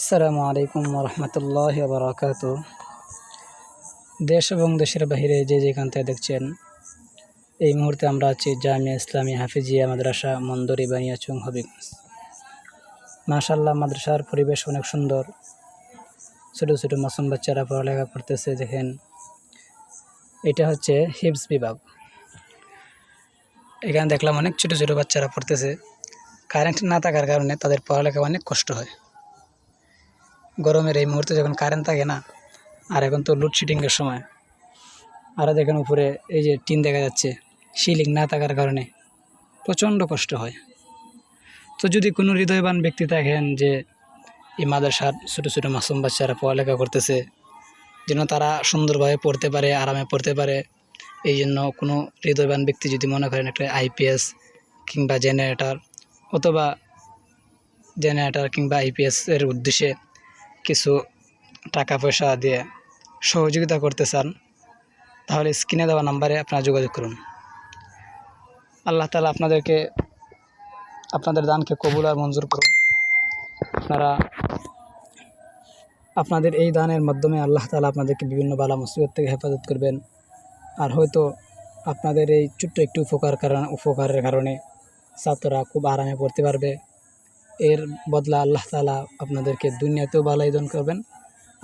আসসালামু আলাইকুম রহমতুল্লাহি ওয়া বারাকাতুহু। দেশ এবং দেশের বাহিরে যে যেখান থেকে দেখছেন, এই মুহূর্তে আমরা আছি জামিয়া ইসলামিয়া হাফিজিয়া মাদ্রাসা মন্দরি বানিয়াচং হবিগঞ্জ। মাশাআল্লাহ, মাদ্রাসার পরিবেশ অনেক সুন্দর। ছোটো ছোটো মাসুম বাচ্চারা পড়ালেখা করতেছে। দেখেন, এটা হচ্ছে হিফজ বিভাগ। এখানে দেখলাম অনেক ছোটো ছোটো বাচ্চারা পড়তেছে। কারেন্ট না থাকার কারণে তাদের পড়ালেখা অনেক কষ্ট হয়। গরমের এই মুহূর্তে যখন কারেন্ট থাকে না, আর এখন তো লোডশেডিংয়ের সময়, আরও দেখেন উপরে এই যে টিন দেখা যাচ্ছে, সিলিং না থাকার কারণে প্রচণ্ড কষ্ট হয়। তো যদি কোনো হৃদয়বান ব্যক্তি থাকেন যে এই মাদ্রাসার ছোটো ছোটো মাসুম বাচ্চারা পড়ালেখা করতেছে, যেন তারা সুন্দরভাবে পড়তে পারে, আরামে পড়তে পারে, এই জন্য কোনো হৃদয়বান ব্যক্তি যদি মনে করেন একটা আইপিএস কিংবা জেনারেটর কিংবা আইপিএস এর উদ্দেশ্যে কিছু টাকা পয়সা দিয়ে সহযোগিতা করতে চান, তাহলে স্ক্রিনে দেওয়া নাম্বারে আপনারা যোগাযোগ করুন। আল্লাহ তাআলা আপনাদের দানকে কবুল আর মঞ্জুর করুন। আপনাদের এই দানের মাধ্যমে আল্লাহ তাআলা আপনাদেরকে বিভিন্ন বালা মুসিবত থেকে হেফাজত করবেন। আর হয়তো আপনাদের এই ছোট্ট একটু উপকারের কারণে ছাত্ররা খুব আরামে পড়তে পারবে। এর বদলা আল্লাহ তাআলা আপনাদেরকে দুনিয়াতেও বালাই দান করবেন,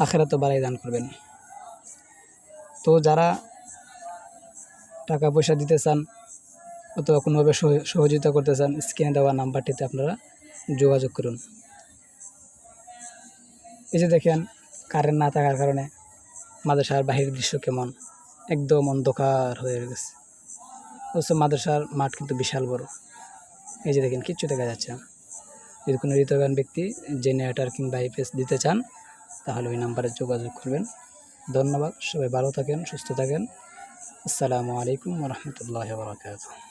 আখিরাতেও বালাই দান করবেন। তো যারা টাকা পয়সা দিতে চান অথবা কোনোভাবে সহযোগিতা করতে চান, স্ক্রিনে দেওয়া নাম্বারটিতে আপনারা যোগাযোগ করুন। এই যে দেখেন, কারেন্ট না থাকার কারণে মাদ্রাসার বাহিরের দৃশ্য কেমন, একদম অন্ধকার হয়ে গেছে। অথচ মাদ্রাসার মাঠ কিন্তু বিশাল বড়। এই যে দেখেন, কিচ্ছু দেখা যাচ্ছে না। যদি কোনো হৃদয়বান ব্যক্তি জেনারেটর কিংবা আইপিএস দিতে চান, তাহলে ওই নাম্বারে যোগাযোগ করবেন। ধন্যবাদ। সবাই ভালো থাকেন, সুস্থ থাকেন। আসসালামু আলাইকুম ওয়া রাহমাতুল্লাহি ওয়া বারাকাতুহু।